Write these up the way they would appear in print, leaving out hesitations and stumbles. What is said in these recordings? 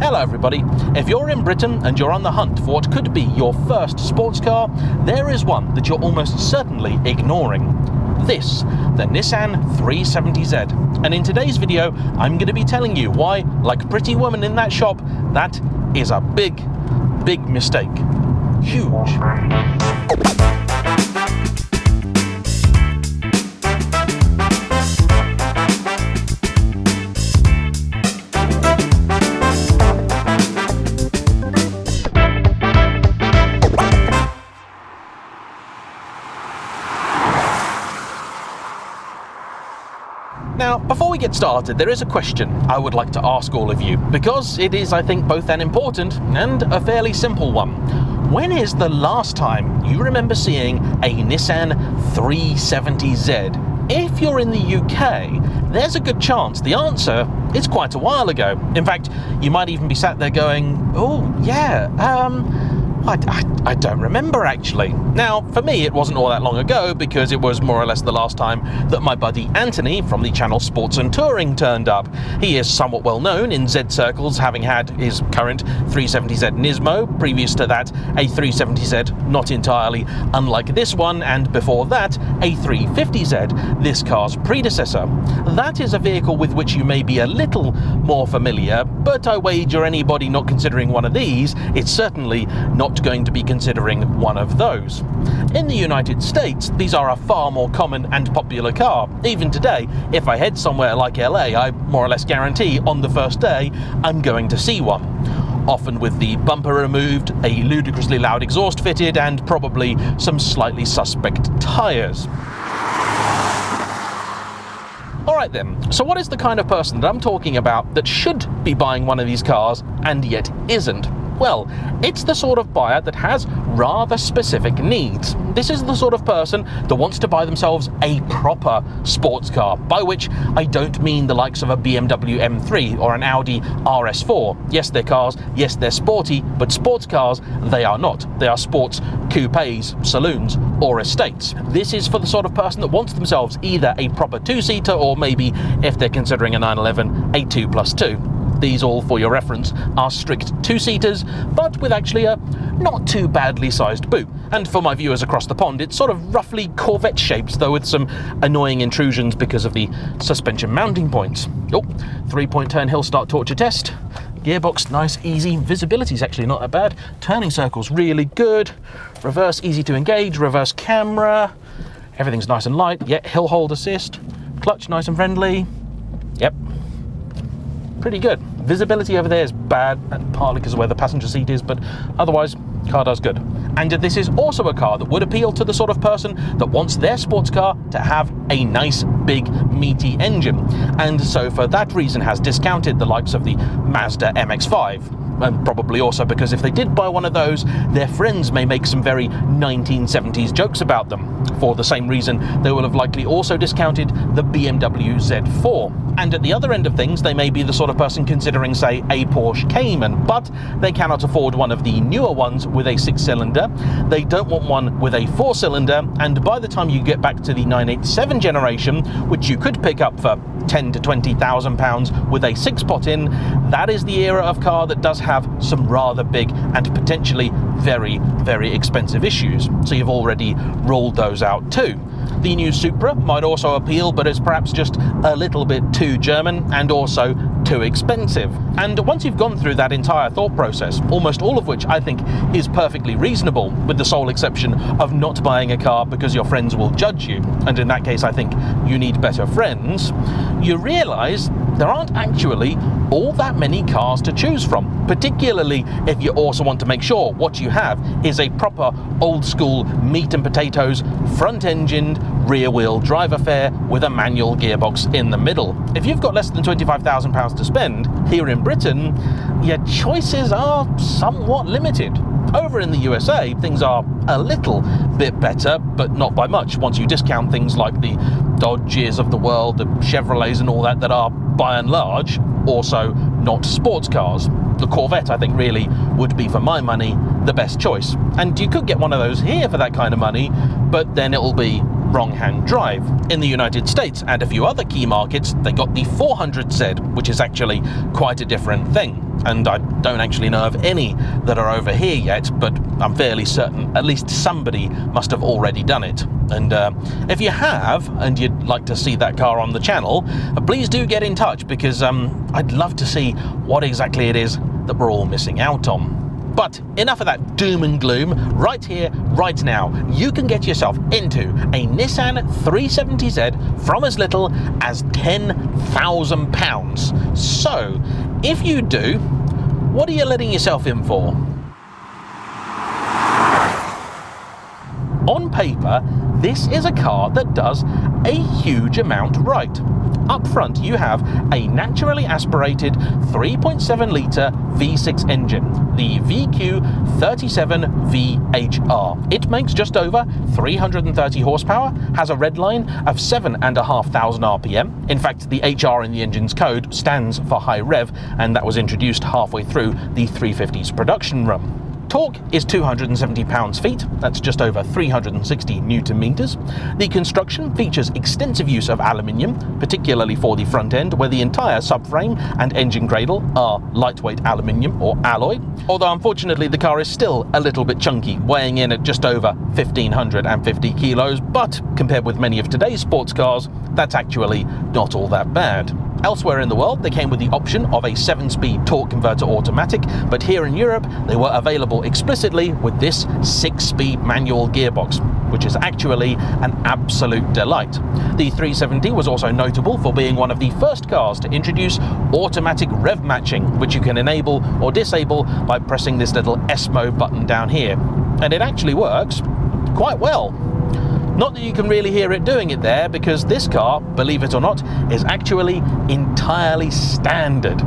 Hello everybody. If you're in Britain and you're on the hunt for what could be your first sports car, there is one that you're almost certainly ignoring. This, the Nissan 370Z. And in today's video, I'm going to be telling you why, like Pretty Woman in that shop, that is a big, big mistake. Huge. Now, before we get started, there is a question I would like to ask all of you, because it is, I think, both an important and a fairly simple one. When is the last time you remember seeing a Nissan 370Z? If you're in the UK, there's a good chance the answer is quite a while ago. In fact, you might even be sat there going, oh, yeah, I don't remember actually. Now, for me, it wasn't all that long ago because it was more or less the last time that my buddy Anthony from the channel Sports and Touring turned up. He is somewhat well known in Z circles, having had his current 370Z Nismo, previous to that a 370Z not entirely unlike this one, and before that a 350Z, this car's predecessor. That is a vehicle with which you may be a little more familiar, but I wager anybody not considering one of these is certainly not going to be considering one of those. In the United States, these are a far more common and popular car. Even today, if I head somewhere like LA, I more or less guarantee on the first day I'm going to see one. Often with the bumper removed, a ludicrously loud exhaust fitted, and probably some slightly suspect tyres. Alright then, so what is the kind of person that I'm talking about that should be buying one of these cars and yet isn't? Well, it's the sort of buyer that has rather specific needs. This is the sort of person that wants to buy themselves a proper sports car, by which I don't mean the likes of a BMW M3 or an Audi RS4. Yes, they're cars, yes, they're sporty, but sports cars, they are not. They are sports coupes, saloons, or estates. This is for the sort of person that wants themselves either a proper two-seater or maybe, if they're considering a 911, a 2+2. These all, for your reference, are strict two-seaters, but with actually a not too badly sized boot. And for my viewers across the pond, it's sort of roughly Corvette-shaped, though with some annoying intrusions because of the suspension mounting points. Oh, 3-point turn hill start torture test. Gearbox, nice, easy. Visibility is actually not that bad. Turning circles, really good. Reverse, easy to engage. Reverse camera. Everything's nice and light. Yeah, hill hold assist. Clutch, nice and friendly. Yep. Pretty good. Visibility over there is bad, partly because of where the passenger seat is, but otherwise, car does good. And this is also a car that would appeal to the sort of person that wants their sports car to have a nice, big, meaty engine. And so for that reason has discounted the likes of the Mazda MX-5. And probably also because if they did buy one of those, their friends may make some very 1970s jokes about them. For the same reason, they will have likely also discounted the BMW Z4. And at the other end of things, they may be the sort of person considering, say, a Porsche Cayman, but they cannot afford one of the newer ones with a 6-cylinder. They don't want one with a 4-cylinder, and by the time you get back to the 987 generation, which you could pick up for £10,000 to £20,000 with a 6-pot in, that is the era of car that does have some rather big and potentially very, very expensive issues. So you've already ruled those out too. The new Supra might also appeal, but it's perhaps just a little bit too German and also too expensive. And once you've gone through that entire thought process, almost all of which I think is perfectly reasonable, with the sole exception of not buying a car because your friends will judge you, and in that case I think you need better friends, you realise there aren't actually all that many cars to choose from, particularly if you also want to make sure what you have is a proper old school meat and potatoes front-engined rear wheel drive affair with a manual gearbox in the middle. If you've got less than £25,000 to spend here in Britain, your choices are somewhat limited. Over in the USA, things are a little bit better, but not by much, once you discount things like the Dodges of the world, the Chevrolets and all that are, by and large, also not sports cars. The Corvette, I think, really would be, for my money, the best choice. And you could get one of those here for that kind of money, but then it'll be wrong-hand drive. In the United States and a few other key markets, they got the 400Z, which is actually quite a different thing. and I don't actually know of any that are over here yet, but I'm fairly certain at least somebody must have already done it. And if you have, and you'd like to see that car on the channel, please do get in touch, because I'd love to see what exactly it is that we're all missing out on. But enough of that doom and gloom. Right here, right now, you can get yourself into a Nissan 370Z from as little as £10,000. So, if you do, what are you letting yourself in for? On paper, this is a car that does a huge amount right. Up front, you have a naturally aspirated 3.7 litre V6 engine, the VQ37VHR. It makes just over 330 horsepower, has a red line of 7,500 RPM. In fact, the HR in the engine's code stands for high rev, and that was introduced halfway through the 350's production run. Torque is 270 pounds-feet, that's just over 360 Newton-meters. The construction features extensive use of aluminium, particularly for the front end, where the entire subframe and engine cradle are lightweight aluminium or alloy. Although unfortunately the car is still a little bit chunky, weighing in at just over 1,550 kilos, but compared with many of today's sports cars, that's actually not all that bad. Elsewhere in the world, they came with the option of a 7-speed torque converter automatic, but here in Europe, they were available explicitly with this 6-speed manual gearbox, which is actually an absolute delight. The 370 was also notable for being one of the first cars to introduce automatic rev matching, which you can enable or disable by pressing this little S mode button down here. And it actually works quite well. Not that you can really hear it doing it there, because this car, believe it or not, is actually entirely standard.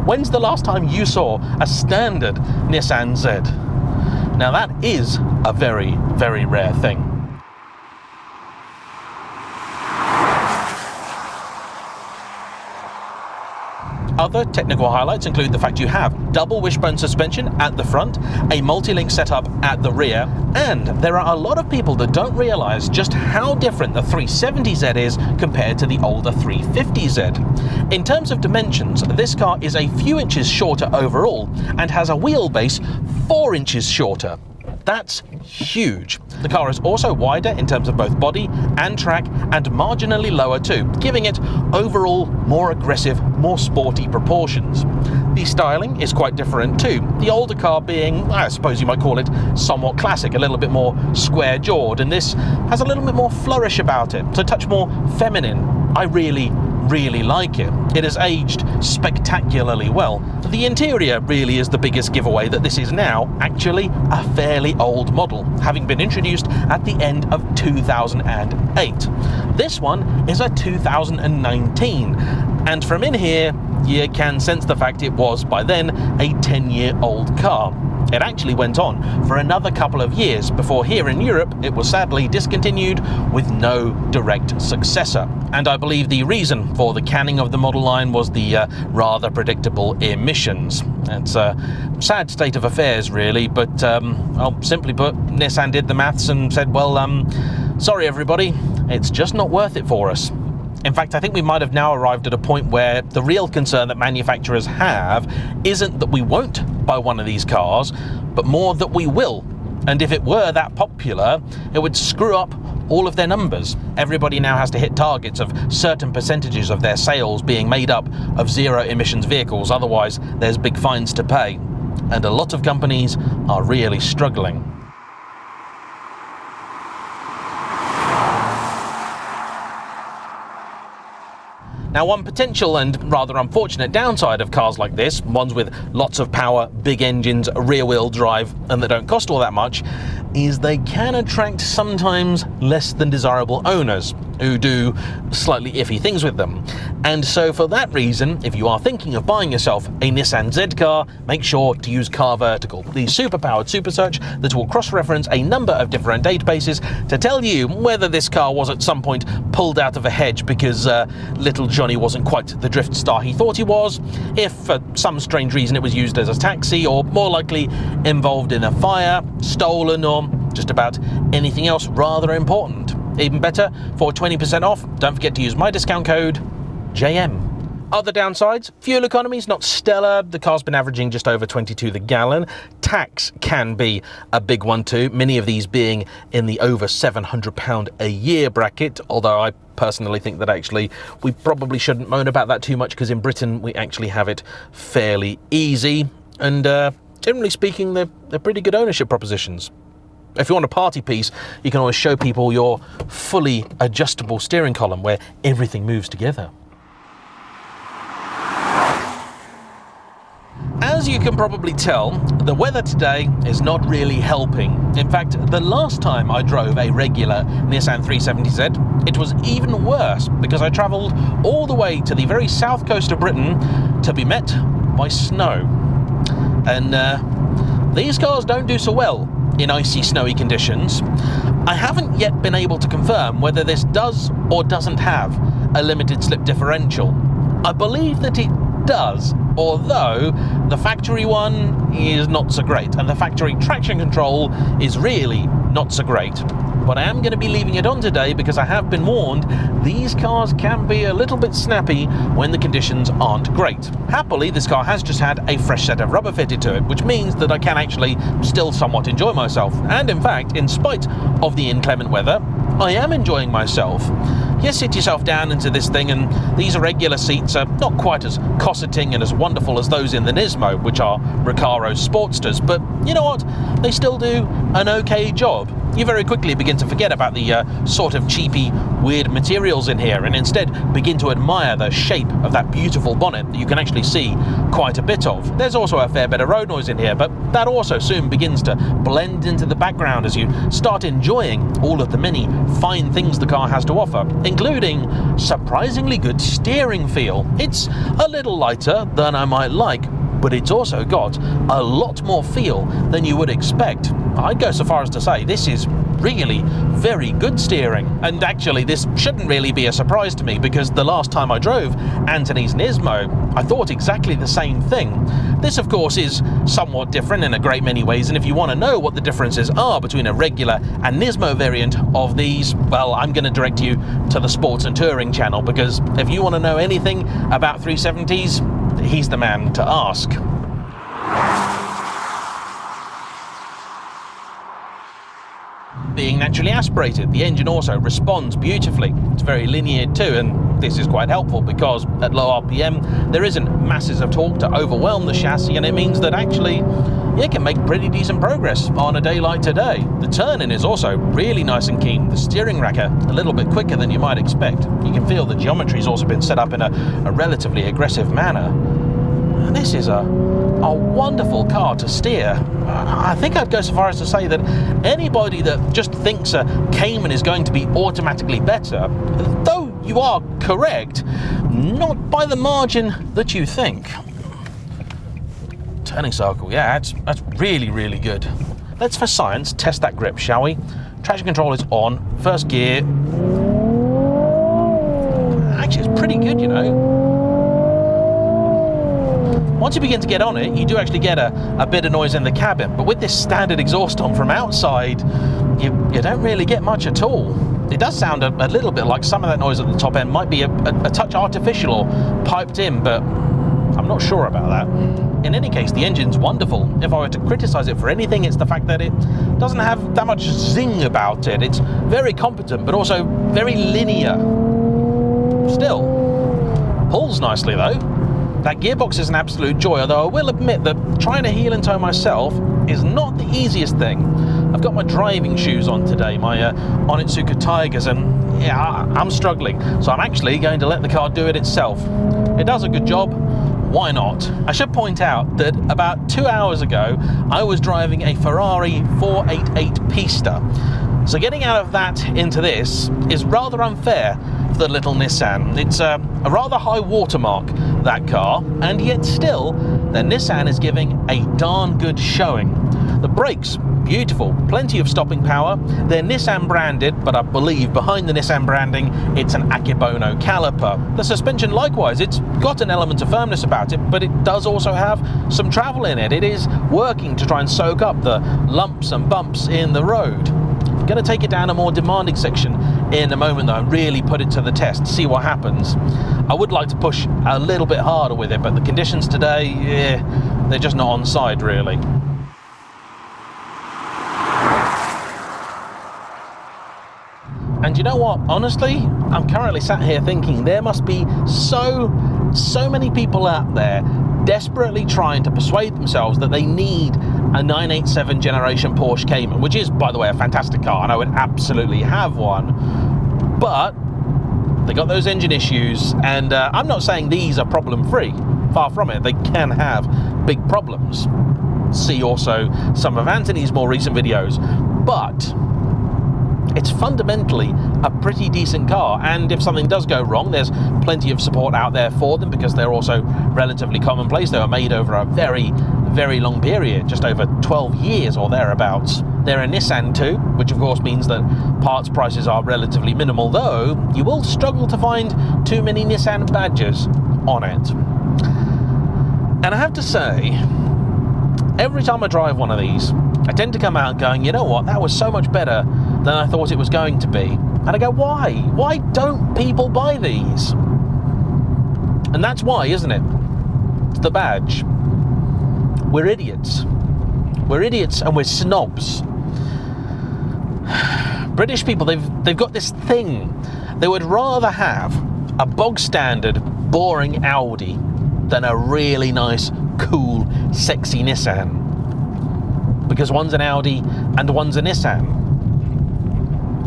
When's the last time you saw a standard Nissan Z? Now that is a very, very rare thing. Other technical highlights include the fact you have double wishbone suspension at the front, a multi-link setup at the rear, and there are a lot of people that don't realise just how different the 370Z is compared to the older 350Z. In terms of dimensions, this car is a few inches shorter overall and has a wheelbase 4 inches shorter. That's huge. The car is also wider in terms of both body and track, and marginally lower too, giving it overall more aggressive, more sporty proportions. The styling is quite different too, the older car being, I suppose you might call it, somewhat classic, a little bit more square-jawed, and this has a little bit more flourish about it, so a touch more feminine. I really like it. It has aged spectacularly well. The interior really is the biggest giveaway that this is now actually a fairly old model, having been introduced at the end of 2008. This one is a 2019, and from in here you can sense the fact it was by then a 10-year-old car. It actually went on for another couple of years before here in Europe it was sadly discontinued with no direct successor. And I believe the reason for the canning of the model line was the rather predictable emissions. It's a sad state of affairs really, but well, simply put, Nissan did the maths and said, well, sorry everybody, it's just not worth it for us. In fact, I think we might have now arrived at a point where the real concern that manufacturers have isn't that we won't buy one of these cars, but more that we will. And if it were that popular, it would screw up all of their numbers. Everybody now has to hit targets of certain percentages of their sales being made up of zero emissions vehicles, otherwise there's big fines to pay. And a lot of companies are really struggling. Now, one potential and rather unfortunate downside of cars like this, ones with lots of power, big engines, rear-wheel drive, and that don't cost all that much, is they can attract sometimes less than desirable owners who do slightly iffy things with them. And so for that reason, if you are thinking of buying yourself a Nissan Z car, make sure to use CarVertical, the super-powered super search that will cross-reference a number of different databases to tell you whether this car was at some point pulled out of a hedge because little Johnny wasn't quite the drift star he thought he was, if for some strange reason it was used as a taxi, or more likely involved in a fire, stolen, or just about anything else rather important. Even better, for 20% off, don't forget to use my discount code JayEmm. Other downsides, fuel economy is not stellar. The car's been averaging just over 22 the gallon. Tax can be a big one too, many of these being in the over £700 a year bracket, although I personally think that actually we probably shouldn't moan about that too much, because in Britain we actually have it fairly easy, and generally speaking they're pretty good ownership propositions. If you want a party piece, you can always show people your fully adjustable steering column where everything moves together. As you can probably tell, the weather today is not really helping. In fact, the last time I drove a regular Nissan 370Z, it was even worse, because I travelled all the way to the very south coast of Britain to be met by snow. And these cars don't do so well in icy, snowy conditions. I haven't yet been able to confirm whether this does or doesn't have a limited slip differential. I believe that it does, although the factory one is not so great, and the factory traction control is really not so great. But I am going to be leaving it on today because I have been warned these cars can be a little bit snappy when the conditions aren't great. Happily, this car has just had a fresh set of rubber fitted to it, which means that I can actually still somewhat enjoy myself. And in fact, in spite of the inclement weather, I am enjoying myself. You sit yourself down into this thing, and these irregular seats are not quite as cosseting and as wonderful as those in the Nismo, which are Recaro's Sportsters, but you know what? They still do an okay job. You very quickly begin to forget about the sort of cheapy, weird materials in here, and instead begin to admire the shape of that beautiful bonnet that you can actually see quite a bit of. There's also a fair bit of road noise in here, but that also soon begins to blend into the background as you start enjoying all of the many fine things the car has to offer, including surprisingly good steering feel. It's a little lighter than I might like, but it's also got a lot more feel than you would expect. I'd go so far as to say this is really very good steering. And actually, this shouldn't really be a surprise to me, because the last time I drove Anthony's Nismo, I thought exactly the same thing. This, of course, is somewhat different in a great many ways, and if you want to know what the differences are between a regular and Nismo variant of these, well, I'm going to direct you to the Sports and Touring channel, because if you want to know anything about 370s, he's the man to ask. Being naturally aspirated, the engine also responds beautifully. It's very linear too, and this is quite helpful because at low RPM there isn't masses of torque to overwhelm the chassis, and it means that actually you can make pretty decent progress on a day like today. The turn-in is also really nice and keen. The steering rack a little bit quicker than you might expect. You can feel the geometry's also been set up in a relatively aggressive manner. And this is a wonderful car to steer. I think I'd go so far as to say that anybody that just thinks a Cayman is going to be automatically better, though you are correct, not by the margin that you think. Turning circle, yeah, that's really, really good. Let's, for science, test that grip, shall we? Traction control is on, first gear. Actually, it's pretty good, you know. Once you begin to get on it, you do actually get a bit of noise in the cabin, but with this standard exhaust on from outside, you don't really get much at all. It does sound a little bit like some of that noise at the top end might be a touch artificial or piped in, but I'm not sure about that. In any case, the engine's wonderful. If I were to criticize it for anything, it's the fact that it doesn't have that much zing about it. It's very competent, but also very linear. Still, pulls nicely though. That gearbox is an absolute joy, although I will admit that trying to heel and toe myself is not the easiest thing. I've got my driving shoes on today, my Onitsuka Tigers, and yeah, I'm struggling. So I'm actually going to let the car do it itself. It does a good job, why not? I should point out that about 2 hours ago, I was driving a Ferrari 488 Pista. So getting out of that into this is rather unfair for the little Nissan. It's a rather high watermark, that car, and yet still, the Nissan is giving a darn good showing. The brakes, beautiful, plenty of stopping power. They're Nissan branded, but I believe behind the Nissan branding, it's an Akebono caliper. The suspension, likewise, it's got an element of firmness about it, but it does also have some travel in it. It is working to try and soak up the lumps and bumps in the road. going to take it down a more demanding section in a moment though, and really put it to the test, see what happens. I would like to push a little bit harder with it, but the conditions today, yeah, they're just not on side really. And you know what, honestly, I'm currently sat here thinking there must be so many people out there desperately trying to persuade themselves that they need a 987 generation Porsche Cayman, which is, by the way, a fantastic car, and I would absolutely have one, but they got those engine issues, and I'm not saying these are problem-free, far from it. They can have big problems. See also some of Anthony's more recent videos, but it's fundamentally a pretty decent car, and if something does go wrong, there's plenty of support out there for them, because they're also relatively commonplace. They were made over a very long period, just over 12 years or thereabouts. They're a Nissan too, which of course means that parts prices are relatively minimal, though you will struggle to find too many Nissan badges on it. And I have to say, every time I drive one of these, I tend to come out going, you know what, that was so much better than I thought it was going to be. And I go, why? Why don't people buy these? And that's why, isn't it? It's the badge. We're idiots. We're idiots and we're snobs. British people, they've got this thing. They would rather have a bog standard, boring Audi than a really nice, cool, sexy Nissan. Because one's an Audi and one's a Nissan.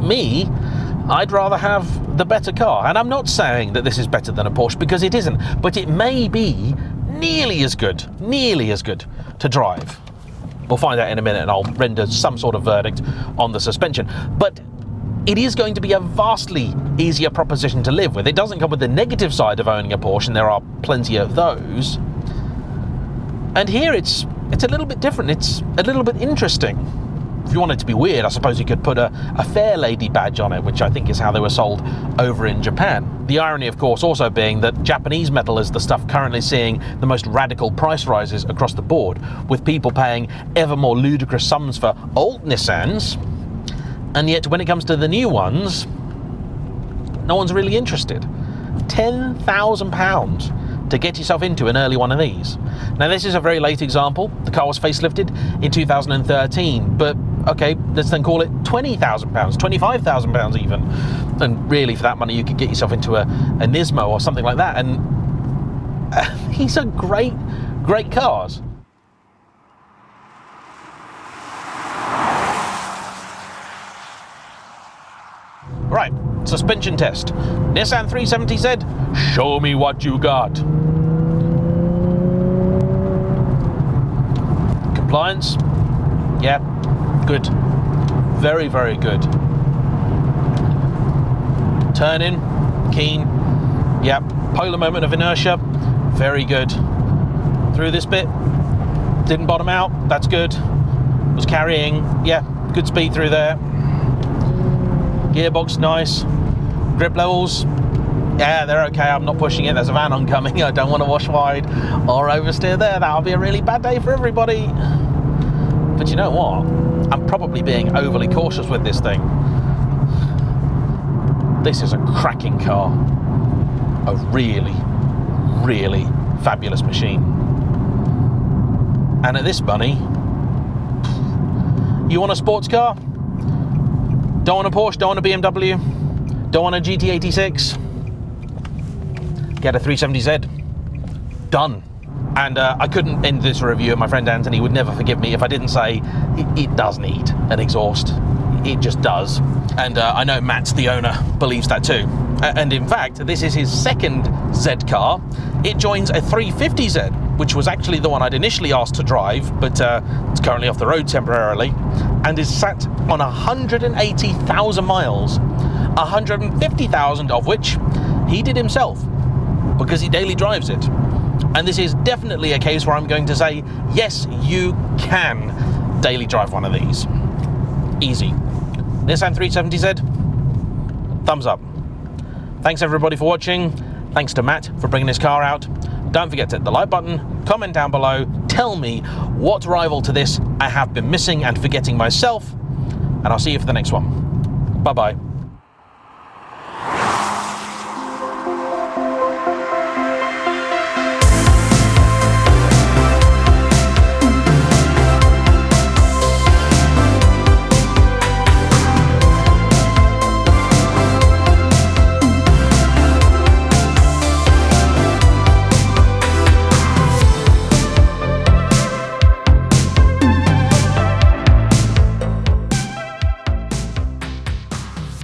Me, I'd rather have the better car. And I'm not saying that this is better than a Porsche, because it isn't, but it may be nearly as good to drive. We'll find out in a minute, and I'll render some sort of verdict on the suspension. But it is going to be a vastly easier proposition to live with. It doesn't come with the negative side of owning a Porsche, and there are plenty of those. And here it's a little bit different. It's a little bit interesting. If you want it to be weird, I suppose you could put a fair lady badge on it, which I think is how they were sold over in Japan. The irony, of course, also being that Japanese metal is the stuff currently seeing the most radical price rises across the board, with people paying ever more ludicrous sums for old Nissans, and yet when it comes to the new ones, no one's really interested. £10,000 to get yourself into an early one of these. Now, this is a very late example. The car was facelifted in 2013, but okay, let's then call it £20,000, £25,000 even. And really, for that money, you could get yourself into a Nismo or something like that. And these are great cars. Right, suspension test. Nissan 370Z, show me what you got. Compliance, yeah, good. Very good. Turning, keen, yeah. Polar moment of inertia, very good. Through this bit, didn't bottom out, that's good. Was carrying, yeah, good speed through there. Gearbox, nice. Grip levels, yeah, they're okay. I'm not pushing it. There's a van oncoming. I don't want to wash wide or oversteer there. That'll be a really bad day for everybody. But you know what? I'm probably being overly cautious with this thing. This is a cracking car. A really fabulous machine. And at this money, you want a sports car? Don't want a Porsche, don't want a BMW, don't want a GT86? Get a 370Z. Done. And I couldn't end this review, my friend Anthony would never forgive me if I didn't say it does need an exhaust. It just does. And I know Matt, the owner, believes that too. And in fact, this is his second Z car. It joins a 350Z, which was actually the one I'd initially asked to drive, but it's currently off the road temporarily, and is sat on 180,000 miles, 150,000 of which he did himself, because he daily drives it. And this is definitely a case where I'm going to say, yes, you can daily drive one of these. Easy. Nissan 370Z, thumbs up. Thanks everybody for watching. Thanks to Matt for bringing this car out. Don't forget to hit the like button, comment down below, tell me what rival to this I have been missing and forgetting myself, and I'll see you for the next one. Bye-bye.